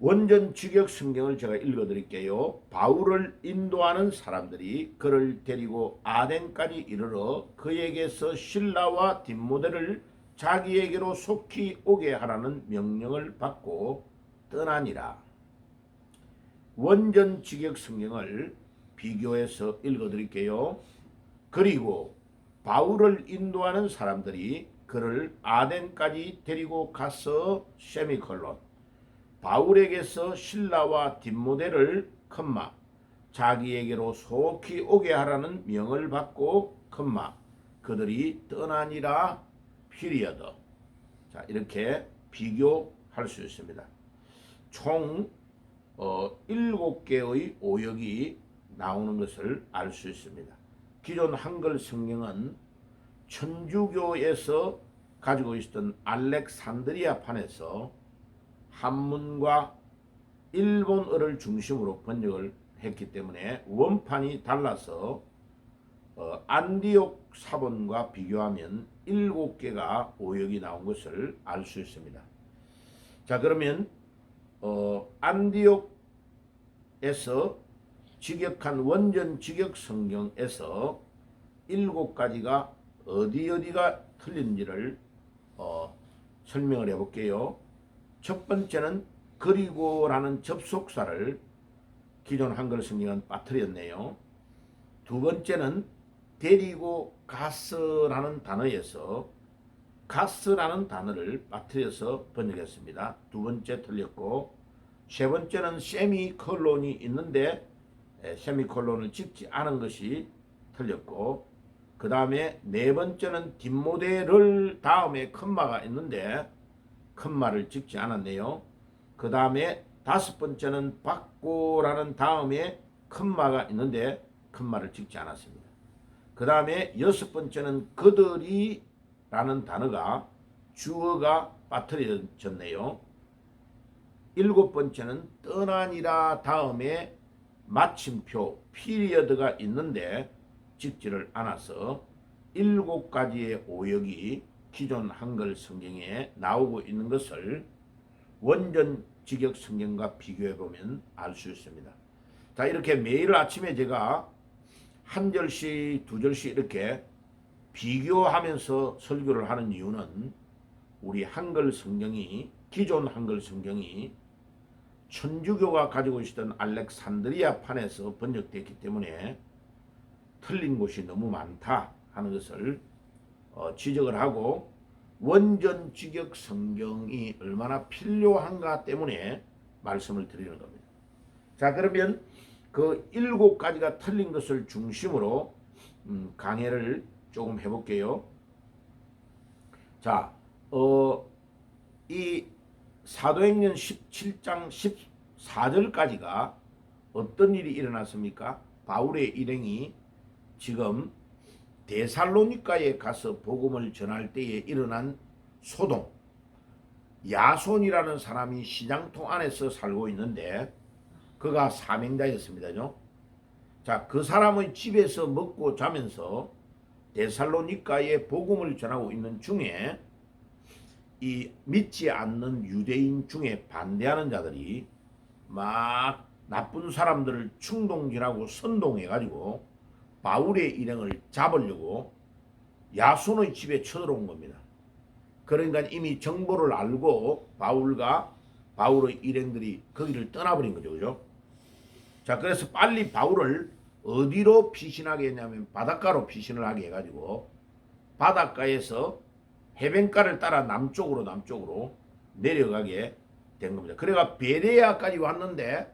원전 직역 성경을 제가 읽어드릴게요. 바울을 인도하는 사람들이 그를 데리고 아덴까지 이르러 그에게서 실라와 딥모데를 자기에게로 속히 오게 하라는 명령을 받고 떠나니라. 원전 직역 성경을 비교해서 읽어드릴게요. 그리고 바울을 인도하는 사람들이 그를 아덴까지 데리고 가서 세미콜론 바울에게서 실라와 딥모데를 컴마 자기에게로 속히 오게 하라는 명을 받고 컴마 그들이 떠나니라 피리어드. 자, 이렇게 비교할 수 있습니다. 총 7개의 오역이 나오는 것을 알 수 있습니다. 기존 한글 성경은 천주교에서 가지고 있었던 알렉산드리아판에서 한문과 일본어를 중심으로 번역을 했기 때문에 원판이 달라서 안디옥 사본과 비교하면 7개가 오역이 나온 것을 알 수 있습니다. 자, 그러면 안디옥에서 직역한 원전 직역 성경에서 7가지가 어디가 틀린지를 설명을 해볼게요. 첫 번째는 그리고라는 접속사를 기존 한글 성경은 빠뜨렸네요. 두 번째는 데리고 가서라는 단어에서 가스라는 단어를 빠뜨려서 번역했습니다. 두 번째 틀렸고, 세 번째는 세미콜론이 있는데 세미콜론을 찍지 않은 것이 틀렸고, 그 다음에 네 번째는 딥모데를 다음에 컴마가 있는데 컴마를 찍지 않았네요. 그 다음에 다섯 번째는 받고라는 다음에 컴마가 있는데 컴마를 찍지 않았습니다. 그 다음에 여섯 번째는 그들이 라는 단어가 주어가 빠뜨려졌네요. 일곱 번째는 떠나니라 다음에 마침표 피리어드가 있는데 찍지를 않아서 7가지의 오역이 기존 한글 성경에 나오고 있는 것을 원전 직역 성경과 비교해 보면 알 수 있습니다. 자, 이렇게 매일 아침에 제가 한 절씩 두 절씩 이렇게 비교하면서 설교를 하는 이유는 우리 한글 성경이 기존 한글 성경이 천주교가 가지고 있었던 알렉산드리아 판에서 번역됐기 때문에 틀린 곳이 너무 많다 하는 것을 지적을 하고 원전 직역 성경이 얼마나 필요한가 때문에 말씀을 드리는 겁니다. 자, 그러면 그 7가지가 틀린 것을 중심으로 강해를 조금 해볼게요. 자, 이 사도행전 17장 14절까지가 어떤 일이 일어났습니까? 바울의 일행이 지금 데살로니가에 가서 복음을 전할 때에 일어난 소동, 야손이라는 사람이 시장통 안에서 살고 있는데 그가 사명자였습니다죠. 자, 그 사람의 집에서 먹고 자면서 데살로니가에 복음을 전하고 있는 중에 이 믿지 않는 유대인 중에 반대하는 자들이 막 나쁜 사람들을 충동질하고 선동해가지고 바울의 일행을 잡으려고 야손의 집에 쳐들어온 겁니다. 그러니까 이미 정보를 알고 바울의 일행들이 거기를 떠나버린 거죠. 그죠? 자, 그래서 빨리 바울을 어디로 피신하게 했냐면 바닷가로 피신을 하게 해가지고 바닷가에서 해변가를 따라 남쪽으로 내려가게 된 겁니다. 그래가 베레아까지 왔는데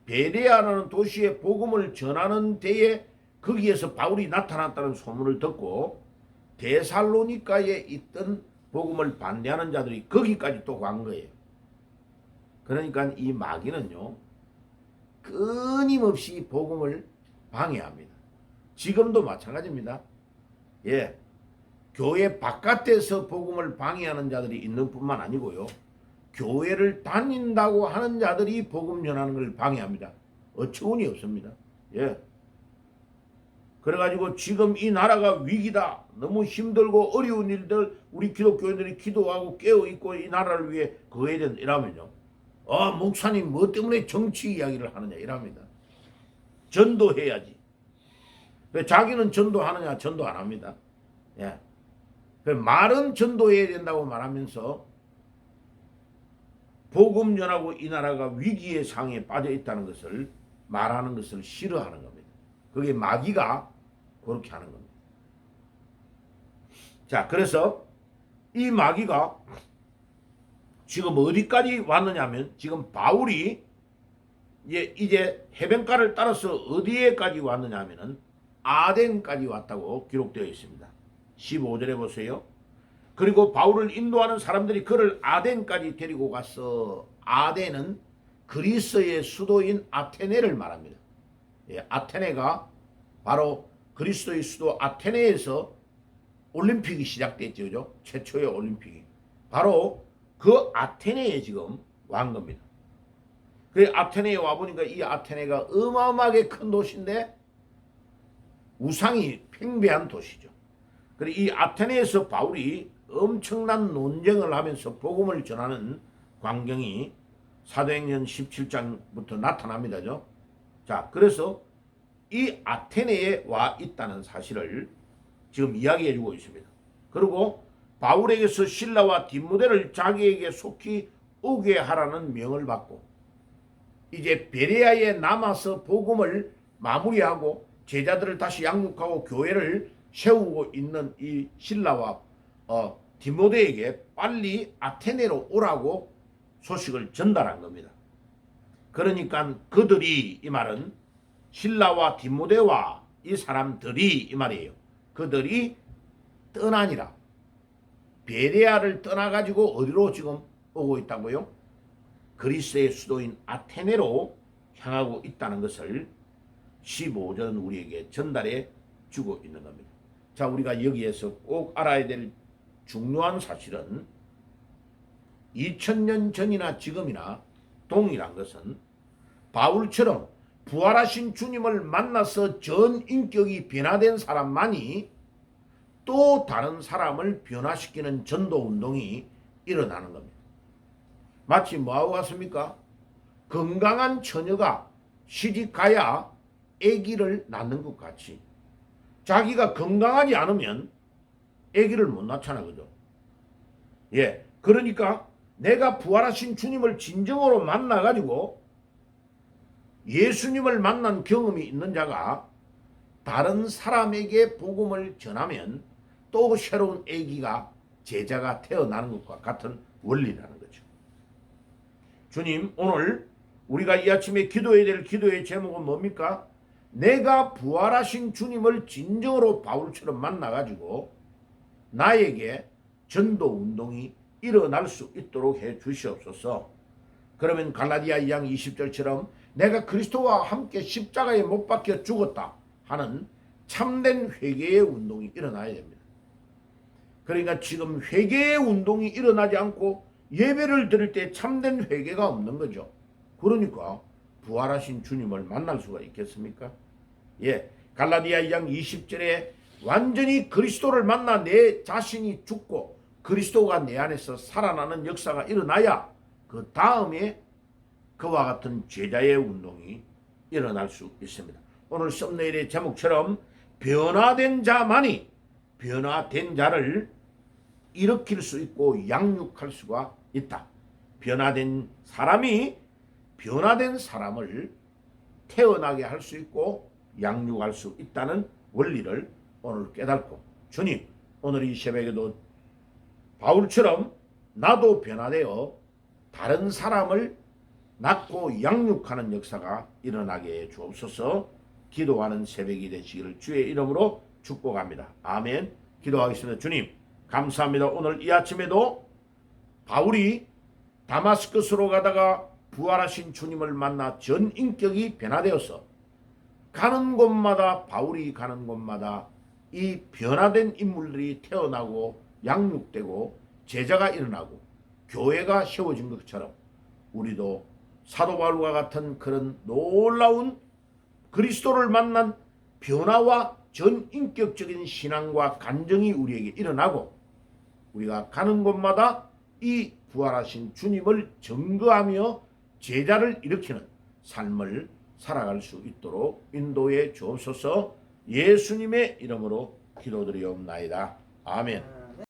베레아라는 도시에 복음을 전하는 데에 거기에서 바울이 나타났다는 소문을 듣고 데살로니가에 있던 복음을 반대하는 자들이 거기까지 또 간 거예요. 그러니까 이 마귀는요, 끊임없이 복음을 방해합니다. 지금도 마찬가지입니다. 예, 교회 바깥에서 복음을 방해하는 자들이 있는 뿐만 아니고요, 교회를 다닌다고 하는 자들이 복음 전하는 걸 방해합니다. 어처구니 없습니다. 예. 그래가지고 지금 이 나라가 위기다, 너무 힘들고 어려운 일들, 우리 기독교인들이 기도하고 깨어있고 이 나라를 위해 그거에 대한 이라면요, 목사님 뭐 때문에 정치 이야기를 하느냐 이랍니다. 전도해야지. 자기는 전도하느냐? 전도 안 합니다. 예. 말은 전도해야 된다고 말하면서 복음 전하고 이 나라가 위기의 상에 빠져 있다는 것을 말하는 것을 싫어하는 겁니다. 그게 마귀가 그렇게 하는 겁니다. 자, 그래서 이 마귀가 지금 어디까지 왔느냐면 지금 바울이 이제 해변가를 따라서 어디에까지 왔느냐면은 아덴까지 왔다고 기록되어 있습니다. 15절에 보세요. 그리고 바울을 인도하는 사람들이 그를 아덴까지 데리고 가서, 아덴은 그리스의 수도인 아테네를 말합니다. 아테네가 바로 그리스의 수도 아테네에서 올림픽이 시작됐죠. 그죠? 최초의 올림픽이. 바로 그 아테네에 지금 wan 겁니다. 그래 아테네에 와보니까 이 아테네가 어마어마하게 큰 도시인데 우상이 팽배한 도시죠. 그래 이 아테네에서 바울이 엄청난 논쟁을 하면서 복음을 전하는 광경이 사도행전 17장부터 나타납니다. 자, 그래서 이 아테네에 와 있다는 사실을 지금 이야기해 주고 있습니다. 그리고 바울에게서 실라와 디모데를 자기에게 속히 오게 하라는 명을 받고 이제 베레아에 남아서 복음을 마무리하고 제자들을 다시 양육하고 교회를 세우고 있는 이 실라와 디모데에게 빨리 아테네로 오라고 소식을 전달한 겁니다. 그러니까 그들이, 이 말은 실라와 디모데와 이 사람들이 이 말이에요. 그들이 떠나니라. 베레아를 떠나가지고 어디로 지금 오고 있다고요? 그리스의 수도인 아테네로 향하고 있다는 것을 15절은 우리에게 전달해 주고 있는 겁니다. 자, 우리가 여기에서 꼭 알아야 될 중요한 사실은 2000년 전이나 지금이나 동일한 것은 바울처럼 부활하신 주님을 만나서 전 인격이 변화된 사람만이 또 다른 사람을 변화시키는 전도운동이 일어나는 겁니다. 마치 뭐하고 같습니까? 건강한 처녀가 시집가야 아기를 낳는 것 같이 자기가 건강하지 않으면 아기를 못 낳잖아. 그죠? 예. 그러니까 내가 부활하신 주님을 진정으로 만나가지고 예수님을 만난 경험이 있는 자가 다른 사람에게 복음을 전하면 또 새로운 아기가 제자가 태어나는 것과 같은 원리라는 거죠. 주님, 오늘 우리가 이 아침에 기도해야 될 기도의 제목은 뭡니까? 내가 부활하신 주님을 진정으로 바울처럼 만나가지고 나에게 전도 운동이 일어날 수 있도록 해 주시옵소서. 그러면 갈라디아 2장 20절처럼 내가 그리스도와 함께 십자가에 못 박혀 죽었다 하는 참된 회개의 운동이 일어나야 됩니다. 그러니까 지금 회개의 운동이 일어나지 않고 예배를 드릴 때 참된 회개가 없는 거죠. 그러니까 부활하신 주님을 만날 수가 있겠습니까? 예, 갈라디아 2장 20절에 완전히 그리스도를 만나 내 자신이 죽고 그리스도가 내 안에서 살아나는 역사가 일어나야 그 다음에 그와 같은 제자의 운동이 일어날 수 있습니다. 오늘 썸네일의 제목처럼 변화된 자만이 변화된 자를 일으킬 수 있고 양육할 수가 있다. 변화된 사람이 변화된 사람을 태어나게 할 수 있고 양육할 수 있다는 원리를 오늘 깨닫고, 주님, 오늘 이 새벽에도 바울처럼 나도 변화되어 다른 사람을 낳고 양육하는 역사가 일어나게 해 주옵소서. 기도하는 새벽이 되시기를 주의 이름으로 축복합니다. 아멘. 기도하겠습니다. 주님, 감사합니다. 오늘 이 아침에도 바울이 다마스커스로 가다가 부활하신 주님을 만나 전 인격이 변화되어서 가는 곳마다, 바울이 가는 곳마다 이 변화된 인물들이 태어나고 양육되고 제자가 일어나고 교회가 세워진 것처럼 우리도 사도 바울과 같은 그런 놀라운 그리스도를 만난 변화와 전인격적인 신앙과 간정이 우리에게 일어나고 우리가 가는 곳마다 이 부활하신 주님을 증거하며 제자를 일으키는 삶을 살아갈 수 있도록 인도해 주옵소서. 예수님의 이름으로 기도드리옵나이다. 아멘.